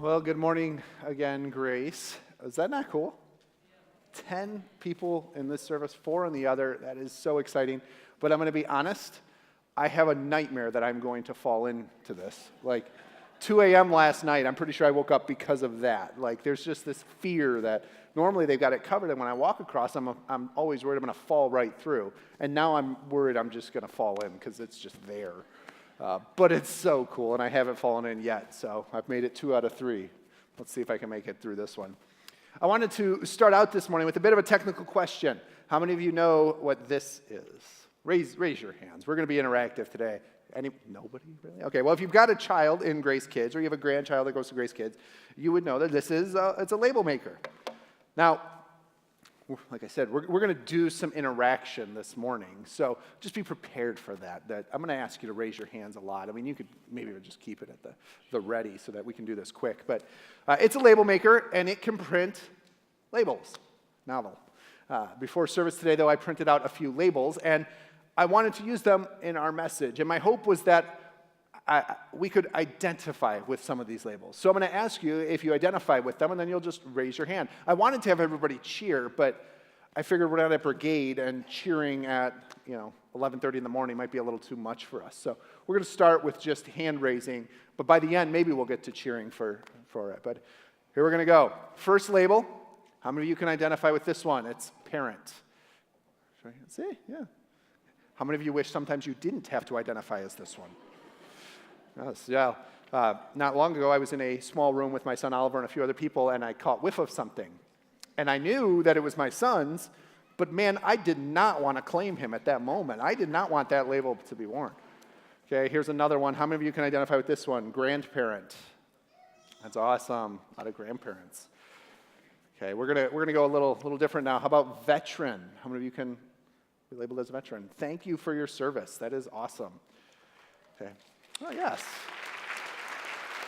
Well, good morning again, Grace. Is that not cool? 10 people in this service, 4 in the other. That is so exciting. But I'm going to be honest, I have a nightmare that I'm going to fall into this. Like 2 a.m. last night, I'm pretty sure I woke up because of that. Like there's just this fear that normally they've got it covered, and when I walk across, I'm always worried I'm going to fall right through. And now I'm worried I'm just going to fall in because it's just there. But it's so cool, and I haven't fallen in yet, so I've made it 2 out of 3. Let's see if I can make it through this one. I wanted to start out this morning with a bit of a technical question. How many of you know what this is? Raise your hands. We're going to be interactive today. Nobody really? Okay, well, if you've got a child in Grace Kids, or you have a grandchild that goes to Grace Kids, you would know that this is it's a label maker. Now, like I said, we're going to do some interaction this morning, so just be prepared for that. I'm going to ask you to raise your hands a lot. I mean, you could maybe just keep it at the ready so that we can do this quick. But it's a label maker, and it can print labels. Novel. Before service today, though, I printed out a few labels, and I wanted to use them in our message. And my hope was that we could identify with some of these labels. So I'm going to ask you if you identify with them, and then you'll just raise your hand. I wanted to have everybody cheer, but I figured we're not at brigade, and cheering at 11:30 in the morning might be a little too much for us. So we're going to start with just hand raising, but by the end, maybe we'll get to cheering for it. But here we're going to go. First label. How many of you can identify with this one? It's parent. See? Yeah. How many of you wish sometimes you didn't have to identify as this one? Yes, yeah. Not long ago, I was in a small room with my son Oliver and a few other people, and I caught whiff of something. And I knew that it was my son's, but man, I did not want to claim him at that moment. I did not want that label to be worn. Okay, here's another one. How many of you can identify with this one? Grandparent. That's awesome. A lot of grandparents. Okay, we're gonna go a little different now. How about veteran? How many of you can be labeled as a veteran? Thank you for your service. That is awesome. Okay. Oh, yes.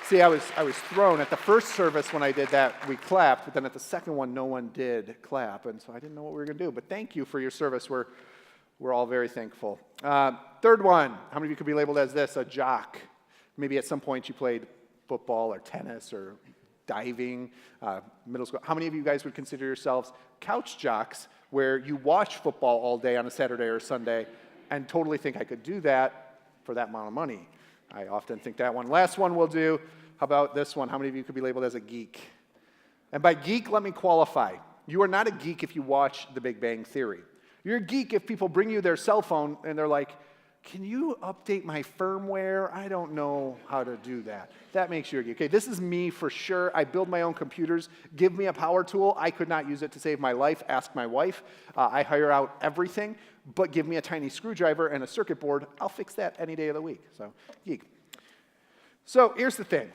See, I was thrown. At the first service when I did that, we clapped, but then at the second one, no one did clap, and so I didn't know what we were going to do. But thank you for your service. We're all very thankful. Third one. How many of you could be labeled as this? A jock. Maybe at some point you played football or tennis or diving, middle school. How many of you guys would consider yourselves couch jocks, where you watch football all day on a Saturday or Sunday and totally think I could do that for that amount of money? I often think that one. Last one we'll do. How about this one? How many of you could be labeled as a geek? And by geek, let me qualify. You are not a geek if you watch The Big Bang Theory. You're a geek if people bring you their cell phone and they're like, can you update my firmware? I don't know how to do that. That makes you a geek. Okay, this is me for sure. I build my own computers. Give me a power tool. I could not use it to save my life. Ask my wife. I hire out everything. But give me a tiny screwdriver and a circuit board. I'll fix that any day of the week. So, geek. So, here's the thing.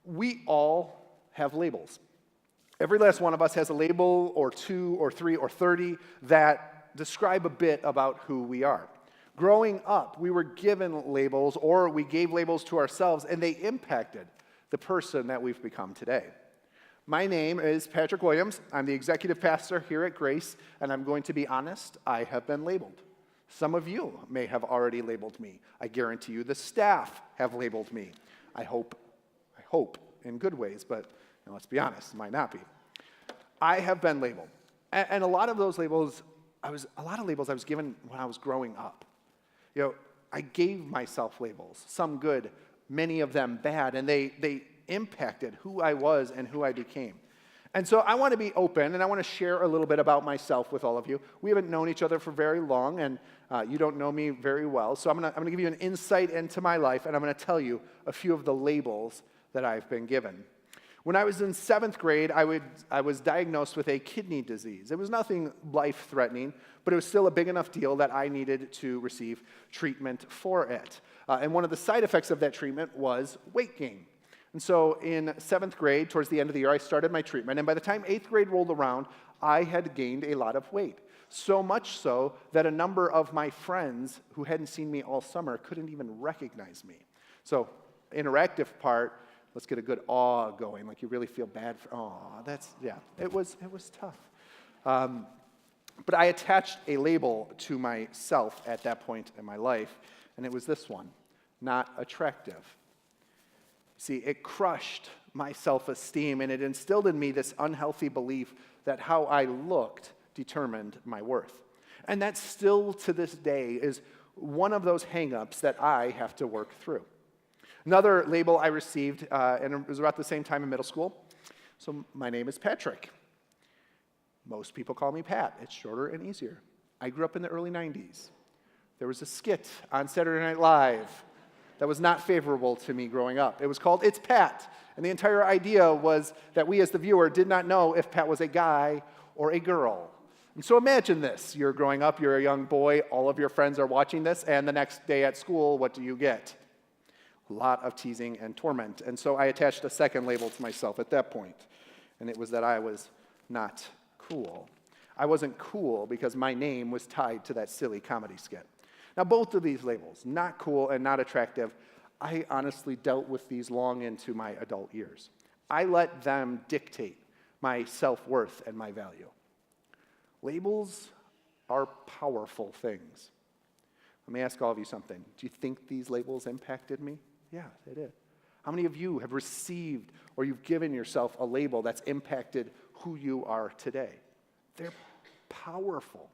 We all have labels. Every last one of us has a label or 2 or 3 or 30 that describe a bit about who we are. Growing up, we were given labels, or we gave labels to ourselves, and they impacted the person that we've become today. My name is Patrick Williams. I'm the executive pastor here at Grace, and I'm going to be honest, I have been labeled. Some of you may have already labeled me. I guarantee you the staff have labeled me. I hope in good ways, but let's be honest, it might not be. I have been labeled. And a lot of those labels, I was given when I was growing up. I gave myself labels, some good, many of them bad, and they impacted who I was and who I became. And so I want to be open, and I want to share a little bit about myself with all of you. We haven't known each other for very long, and you don't know me very well. So I'm going to give you an insight into my life, and I'm going to tell you a few of the labels that I've been given. When I was in 7th grade, I was diagnosed with a kidney disease. It was nothing life-threatening, but it was still a big enough deal that I needed to receive treatment for it. And one of the side effects of that treatment was weight gain. And so in 7th grade, towards the end of the year, I started my treatment. And by the time 8th grade rolled around, I had gained a lot of weight. So much so that a number of my friends who hadn't seen me all summer couldn't even recognize me. So interactive part, let's get a good awe going, like you really feel bad for, it was tough. But I attached a label to myself at that point in my life, and it was this one, not attractive. See, it crushed my self-esteem, and it instilled in me this unhealthy belief that how I looked determined my worth. And that still to this day is one of those hang-ups that I have to work through. Another label I received, and it was about the same time in middle school. So my name is Patrick. Most people call me Pat. It's shorter and easier. I grew up in the early 90s. There was a skit on Saturday Night Live that was not favorable to me growing up. It was called It's Pat. And the entire idea was that we as the viewer did not know if Pat was a guy or a girl. And so imagine this. You're growing up, you're a young boy, all of your friends are watching this, and the next day at school, what do you get? A lot of teasing and torment. And so I attached a second label to myself at that point, and it was that I was not cool. I wasn't cool because my name was tied to that silly comedy skit. Now, both of these labels, not cool and not attractive, I honestly dealt with these long into my adult years. I let them dictate my self-worth and my value. Labels are powerful things. Let me ask all of you something. Do you think these labels impacted me? Yeah, they did. How many of you have received or you've given yourself a label that's impacted who you are today? They're powerful.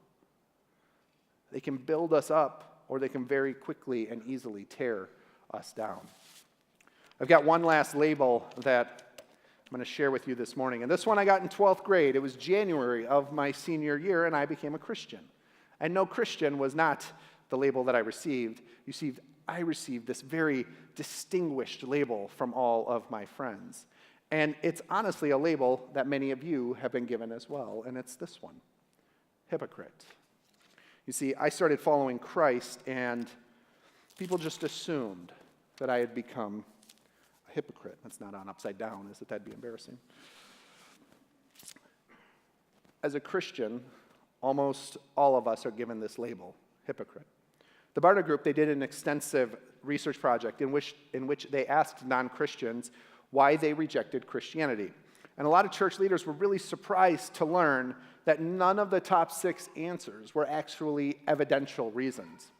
They can build us up, or they can very quickly and easily tear us down. I've got one last label that I'm going to share with you this morning. And this one I got in 12th grade. It was January of my senior year, and I became a Christian. And no, Christian was not the label that I received. You see, I received this very distinguished label from all of my friends. And it's honestly a label that many of you have been given as well, and it's this one, hypocrite. You see, I started following Christ, and people just assumed that I had become a hypocrite. That's not on upside down, is it? That'd be embarrassing. As a Christian, almost all of us are given this label, hypocrite. The Barna Group, they did an extensive research project in which they asked non-Christians why they rejected Christianity. And a lot of church leaders were really surprised to learn that none of the top 6 answers were actually evidential reasons.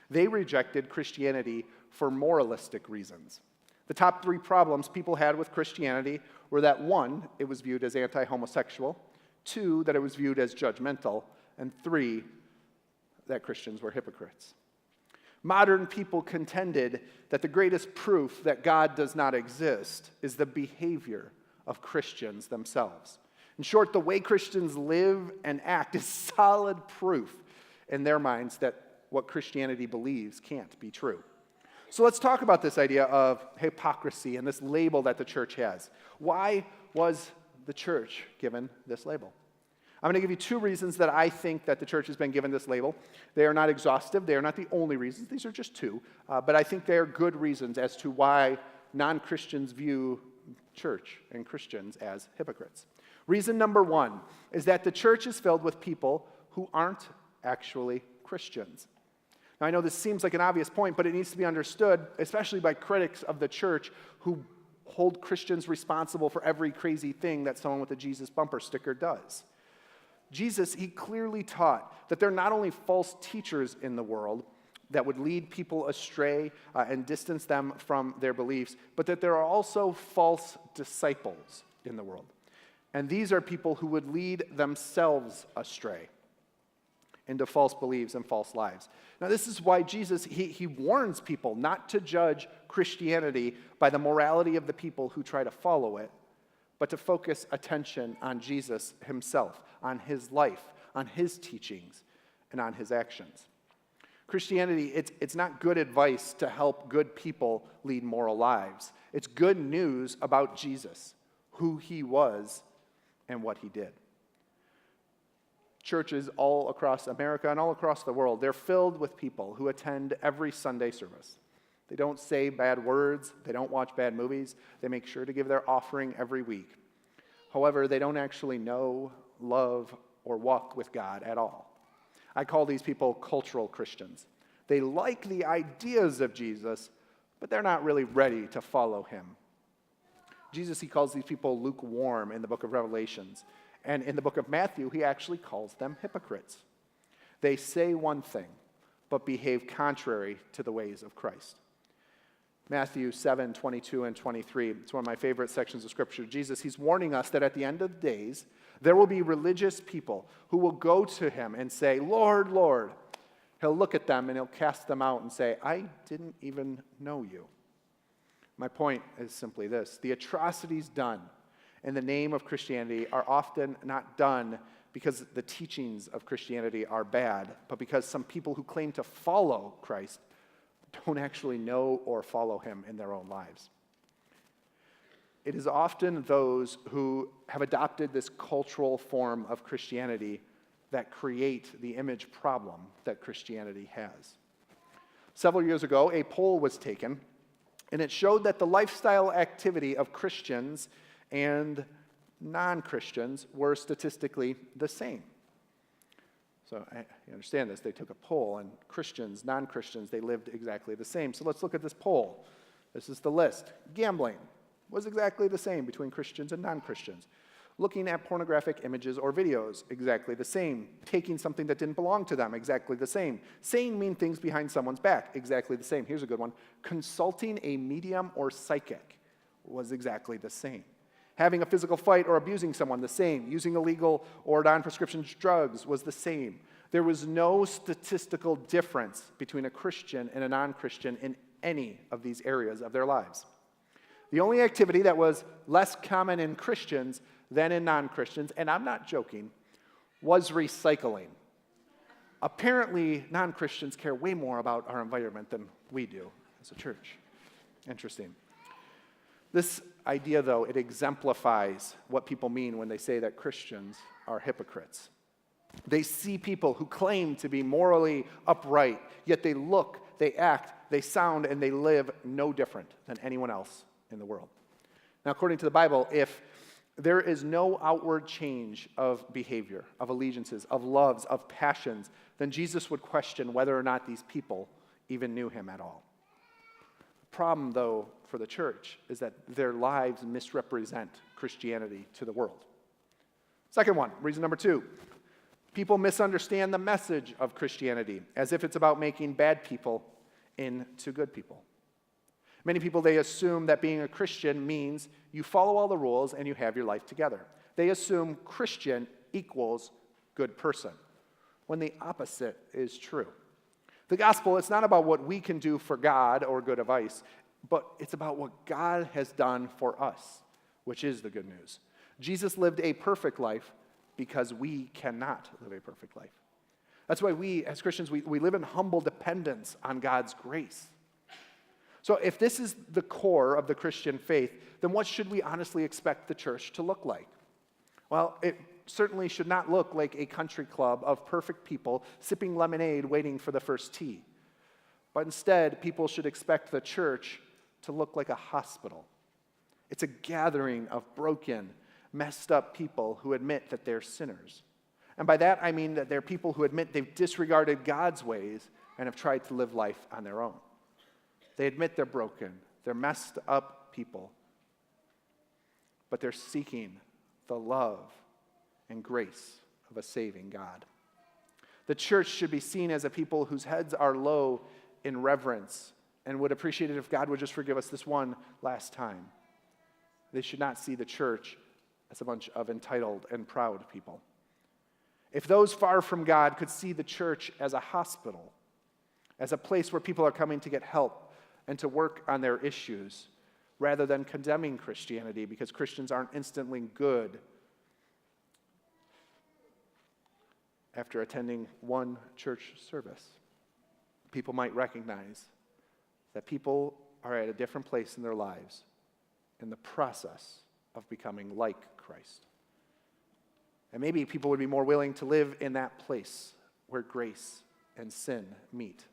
They rejected Christianity for moralistic reasons. The top 3 problems people had with Christianity were that 1, it was viewed as anti-homosexual, 2, that it was viewed as judgmental, and 3, that Christians were hypocrites. Modern people contended that the greatest proof that God does not exist is the behavior of Christians themselves. In short, the way Christians live and act is solid proof in their minds that what Christianity believes can't be true. So let's talk about this idea of hypocrisy and this label that the church has. Why was the church given this label? I'm going to give you 2 reasons that I think that the church has been given this label. They are not exhaustive. They are not the only reasons. These are just 2. But I think they are good reasons as to why non-Christians view church and Christians as hypocrites. Reason number 1 is that the church is filled with people who aren't actually Christians. Now, I know this seems like an obvious point, but it needs to be understood, especially by critics of the church who hold Christians responsible for every crazy thing that someone with a Jesus bumper sticker does. Jesus, he clearly taught that there are not only false teachers in the world that would lead people astray and distance them from their beliefs, but that there are also false disciples in the world. And these are people who would lead themselves astray into false beliefs and false lives. Now, this is why Jesus, he warns people not to judge Christianity by the morality of the people who try to follow it, but to focus attention on Jesus himself, on his life, on his teachings, and on his actions. Christianity, it's not good advice to help good people lead moral lives. It's good news about Jesus, who he was, and what he did. Churches all across America and all across the world, they're filled with people who attend every Sunday service. They don't say bad words. They don't watch bad movies. They make sure to give their offering every week. However, they don't actually know, love, or walk with God at all. I call these people cultural Christians. They like the ideas of Jesus, but they're not really ready to follow him. Jesus, he calls these people lukewarm in the book of Revelations. And in the book of Matthew, he actually calls them hypocrites. They say one thing, but behave contrary to the ways of Christ. Matthew 7, 22 and 23. It's one of my favorite sections of Scripture. Jesus, he's warning us that at the end of the days, there will be religious people who will go to him and say, Lord, Lord. He'll look at them and he'll cast them out and say, I didn't even know you. My point is simply this. The atrocities done in the name of Christianity are often not done because the teachings of Christianity are bad, but because some people who claim to follow Christ don't actually know or follow him in their own lives. It is often those who have adopted this cultural form of Christianity that create the image problem that Christianity has. Several years ago, a poll was taken, and it showed that the lifestyle activity of Christians and non-Christians were statistically the same. So you understand this. They took a poll, and Christians, non-Christians, they lived exactly the same. So let's look at this poll. This is the list. Gambling was exactly the same between Christians and non-Christians. Looking at pornographic images or videos, exactly the same. Taking something that didn't belong to them, exactly the same. Saying mean things behind someone's back, exactly the same. Here's a good one. Consulting a medium or psychic was exactly the same. Having a physical fight or abusing someone, the same. Using illegal or non-prescription drugs was the same. There was no statistical difference between a Christian and a non-Christian in any of these areas of their lives. The only activity that was less common in Christians than in non-Christians, and I'm not joking, was recycling. Apparently, non-Christians care way more about our environment than we do as a church. Interesting. This idea, though, it exemplifies what people mean when they say that Christians are hypocrites. They see people who claim to be morally upright, yet they look, they act, they sound, and they live no different than anyone else in the world. Now, according to the Bible, if there is no outward change of behavior, of allegiances, of loves, of passions, then Jesus would question whether or not these people even knew him at all. The problem, though, for the church is that their lives misrepresent Christianity to the world. Second one, reason number 2, people misunderstand the message of Christianity as if it's about making bad people into good people. Many people, they assume that being a Christian means you follow all the rules and you have your life together. They assume Christian equals good person, when the opposite is true. The gospel, it's not about what we can do for God or good advice, but it's about what God has done for us, which is the good news. Jesus lived a perfect life because we cannot live a perfect life. That's why we, as Christians, we live in humble dependence on God's grace. So if this is the core of the Christian faith, then what should we honestly expect the church to look like? Well, it certainly should not look like a country club of perfect people sipping lemonade waiting for the first tea. But instead, people should expect the church to look like a hospital. It's a gathering of broken, messed up people who admit that they're sinners. And by that, I mean that they're people who admit they've disregarded God's ways and have tried to live life on their own. They admit they're broken, they're messed up people, but they're seeking the love and grace of a saving God. The church should be seen as a people whose heads are low in reverence and would appreciate it if God would just forgive us this one last time. They should not see the church as a bunch of entitled and proud people. If those far from God could see the church as a hospital, as a place where people are coming to get help and to work on their issues, rather than condemning Christianity because Christians aren't instantly good after attending one church service, people might recognize that people are at a different place in their lives in the process of becoming like Christ. And maybe people would be more willing to live in that place where grace and sin meet.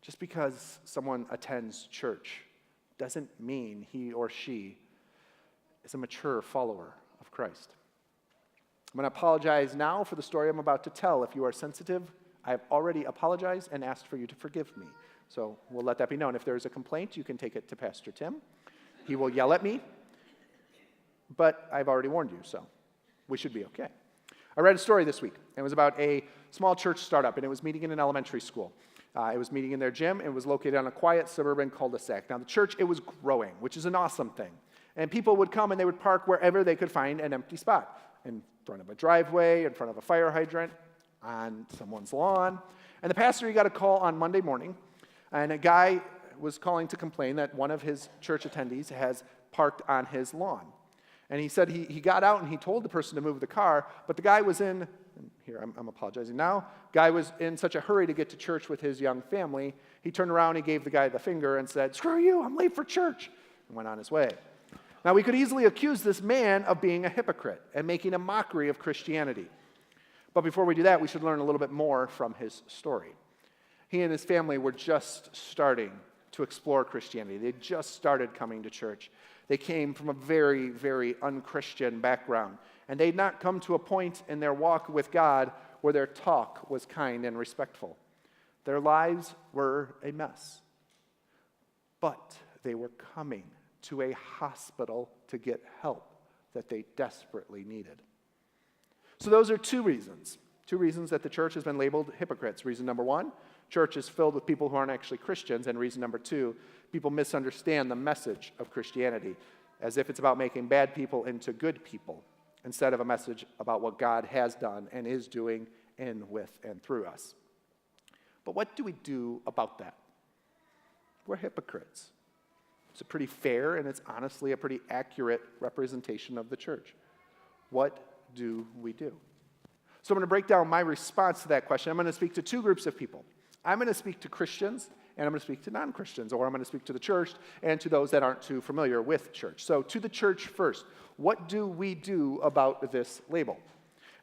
Just because someone attends church doesn't mean he or she is a mature follower of Christ. I'm going to apologize now for the story I'm about to tell. If you are sensitive, I have already apologized and asked for you to forgive me. So we'll let that be known. If there is a complaint, you can take it to Pastor Tim. He will yell at me, but I've already warned you, so we should be okay. I read a story this week. It was about a small church startup, and it was meeting in an elementary school. It was meeting in their gym. It was located on a quiet suburban cul-de-sac. Now, the church, it was growing, which is an awesome thing. And people would come and they would park wherever they could find an empty spot, in front of a driveway, in front of a fire hydrant, on someone's lawn. And the pastor, he got a call on Monday morning, and a guy was calling to complain that one of his church attendees has parked on his lawn. And he said he got out and he told the person to move the car, but the guy was in, here, I'm apologizing now, guy was in such a hurry to get to church with his young family, he turned around, he gave the guy the finger and said, "Screw you, I'm late for church," and went on his way. Now, we could easily accuse this man of being a hypocrite and making a mockery of Christianity. But before we do that, we should learn a little bit more from his story. He and his family were just starting to explore Christianity. They just started coming to church. They came from a very, very unchristian background. And they'd not come to a point in their walk with God where their talk was kind and respectful. Their lives were a mess. But they were coming to a hospital to get help that they desperately needed. So those are two reasons that the church has been labeled hypocrites. Reason number one, church is filled with people who aren't actually Christians. And reason number two, people misunderstand the message of Christianity as if it's about making bad people into good people instead of a message about what God has done and is doing in, with, and through us. But what do we do about that? We're hypocrites. It's a pretty fair and it's honestly a pretty accurate representation of the church. What do we do? So I'm going to break down my response to that question. I'm going to speak to two groups of people. I'm going to speak to Christians, and I'm going to speak to non-Christians, or I'm going to speak to the church and to those that aren't too familiar with church. So to the church first, what do we do about this label?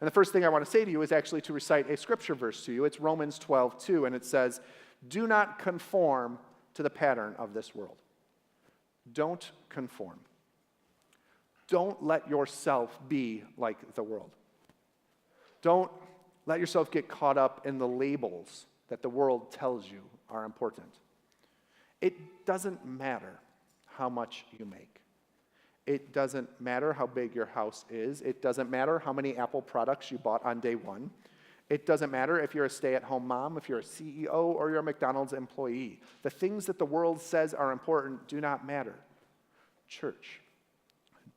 And the first thing I want to say to you is actually to recite a scripture verse to you. It's Romans 12:2, and it says, "Do not conform to the pattern of this world." Don't conform. Don't let yourself be like the world. Don't let yourself get caught up in the labels that the world tells you are important. It doesn't matter how much you make. It doesn't matter how big your house is. It doesn't matter how many Apple products you bought on day one. It doesn't matter if you're a stay-at-home mom, if you're a CEO, or you're a McDonald's employee. The things that the world says are important do not matter. Church,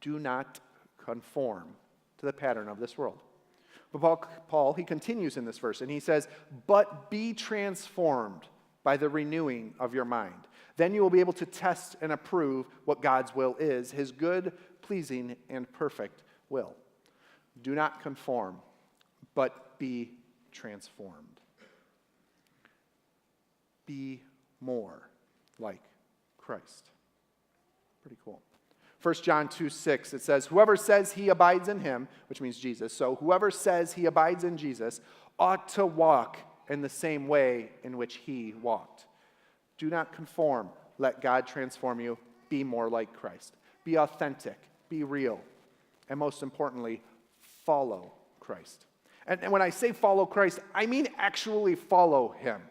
do not conform to the pattern of this world. But Paul, he continues in this verse, and he says, "But be transformed by the renewing of your mind. Then you will be able to test and approve what God's will is, his good, pleasing, and perfect will." Do not conform, but be transformed. Be more like Christ. Pretty cool. 1 John 2:6, it says, "Whoever says he abides in him," which means Jesus, so whoever says he abides in Jesus ought to walk in the same way in which he walked. Do not conform. Let God transform you. Be more like Christ. Be authentic. Be real. And most importantly, follow Christ. And when I say follow Christ, I mean actually follow him.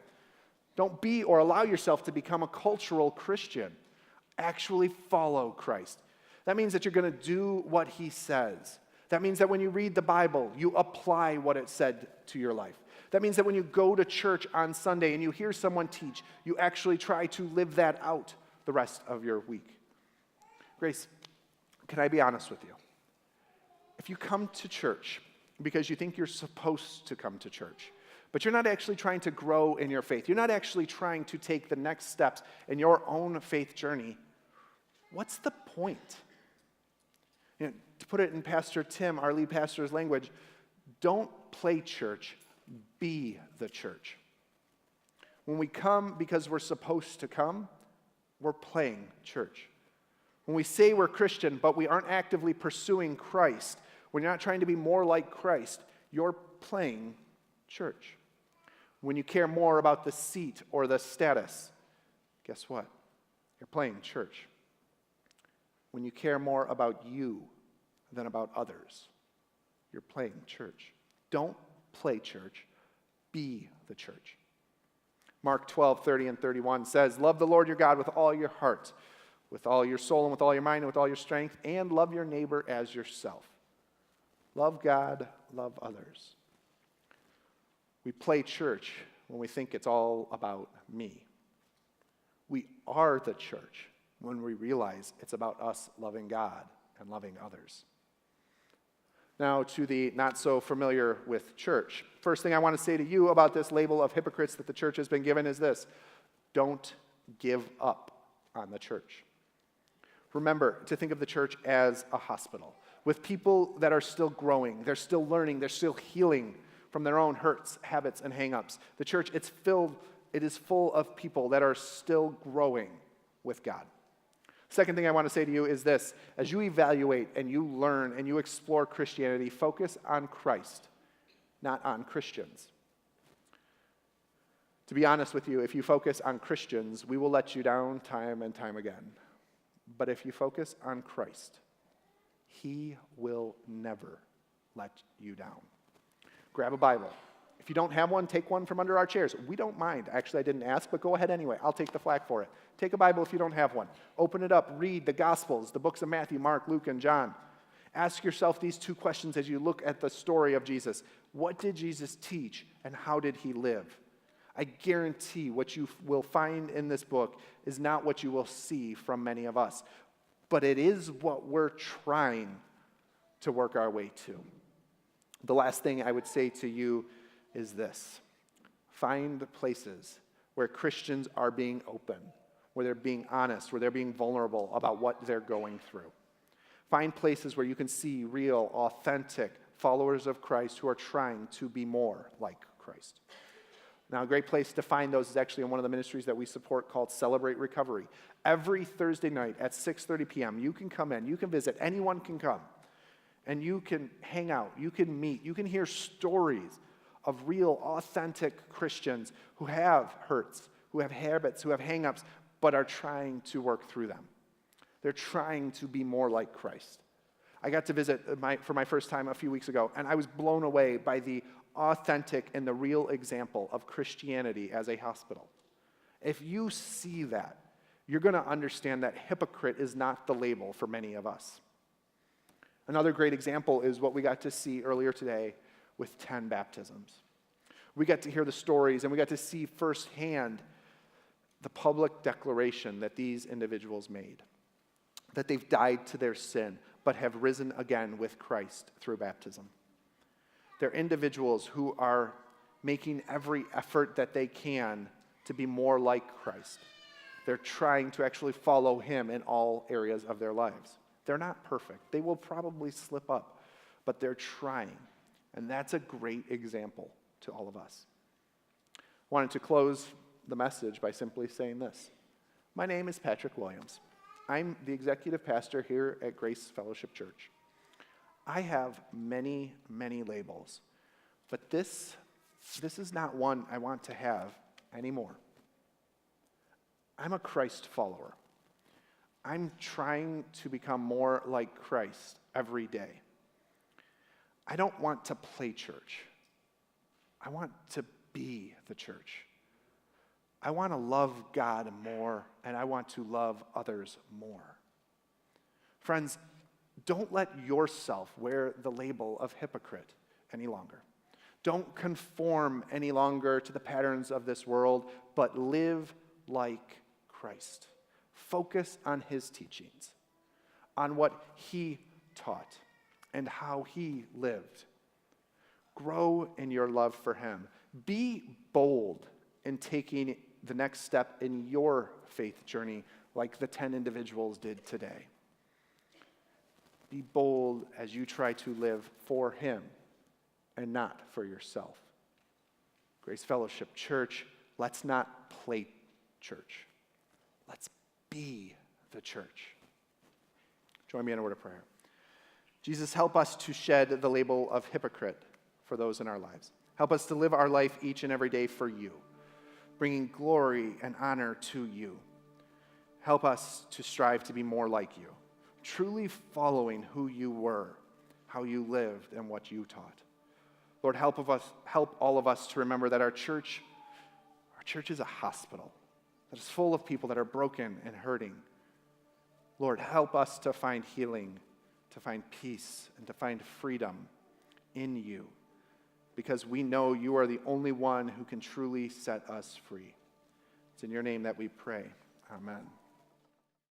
Don't be or allow yourself to become a cultural Christian. Actually follow Christ. That means that you're going to do what he says. That means that when you read the Bible, you apply what it said to your life. That means that when you go to church on Sunday and you hear someone teach, you actually try to live that out the rest of your week. Grace, can I be honest with you? If you come to church because you think you're supposed to come to church, but you're not actually trying to grow in your faith, you're not actually trying to take the next steps in your own faith journey, what's the point? You know, to put it in Pastor Tim, our lead pastor's language, don't play church, be the church. When we come because we're supposed to come, we're playing church. When we say we're Christian, but we aren't actively pursuing Christ, when you're not trying to be more like Christ, you're playing church. When you care more about the seat or the status, guess what? You're playing church. When you care more about you than about others, you're playing church. Don't play church. Be the church. Mark 12:30 and 31 says, "Love the Lord your God with all your heart, with all your soul, and with all your mind, and with all your strength, and love your neighbor as yourself." Love God, love others. We play church when we think it's all about me. We are the church when we realize it's about us loving God and loving others. Now, to the not so familiar with church, first thing I want to say to you about this label of hypocrites that the church has been given is this: don't give up on the church. Remember to think of the church as a hospital with people that are still growing, they're still learning, they're still healing from their own hurts, habits, and hang-ups. The church, it is full of people that are still growing with God. Second thing I want to say to you is this: as you evaluate and you learn and you explore Christianity, focus on Christ, not on Christians. To be honest with you, if you focus on Christians, we will let you down time and time again. But if you focus on Christ, He will never let you down. Grab a Bible. If you don't have one, take one from under our chairs. We don't mind. Actually, I didn't ask, but go ahead anyway. I'll take the flak for it. Take a Bible if you don't have one. Open it up. Read the Gospels, the books of Matthew, Mark, Luke, and John. Ask yourself these two questions as you look at the story of Jesus. What did Jesus teach, and how did He live? I guarantee what you will find in this book is not what you will see from many of us, but it is what we're trying to work our way to. The last thing I would say to you is this: find places where Christians are being open, where they're being honest, where they're being vulnerable about what they're going through. Find places where you can see real, authentic followers of Christ who are trying to be more like Christ. Now, a great place to find those is actually in one of the ministries that we support called Celebrate Recovery. Every Thursday night at 6:30 p.m., you can come in, you can visit, anyone can come, and you can hang out, you can meet, you can hear stories of real, authentic Christians who have hurts, who have habits, who have hang-ups, but are trying to work through them. They're trying to be more like Christ. I got to visit for my first time a few weeks ago, and I was blown away by the authentic and the real example of Christianity as a hospital. If you see that, you're going to understand that hypocrite is not the label for many of us. Another great example is what we got to see earlier today with 10 baptisms. We got to hear the stories, and we got to see firsthand the public declaration that these individuals made, that they've died to their sin, but have risen again with Christ through baptism. They're individuals who are making every effort that they can to be more like Christ. They're trying to actually follow Him in all areas of their lives. They're not perfect. They will probably slip up, but they're trying. And that's a great example to all of us. I wanted to close the message by simply saying this: my name is Patrick Williams. I'm the executive pastor here at Grace Fellowship Church. I have many, many labels, but this is not one I want to have anymore. I'm a Christ follower. I'm trying to become more like Christ every day. I don't want to play church. I want to be the church. I want to love God more, and I want to love others more. Friends, don't let yourself wear the label of hypocrite any longer. Don't conform any longer to the patterns of this world, but live like Christ. Focus on His teachings, on what He taught, and how He lived. Grow in your love for Him. Be bold in taking the next step in your faith journey like the 10 individuals did today. Be bold as you try to live for Him and not for yourself. Grace Fellowship Church, let's not play church. Let's be the church. Join me in a word of prayer. Jesus, help us to shed the label of hypocrite for those in our lives. Help us to live our life each and every day for You, bringing glory and honor to You. Help us to strive to be more like You, truly following who You were, how You lived, and what You taught. Lord, help all of us to remember that our church is a hospital that is full of people that are broken and hurting. Lord, help us to find healing, to find peace, and to find freedom in You. because we know you are the only one who can truly set us free. It's in your name that we pray. Amen.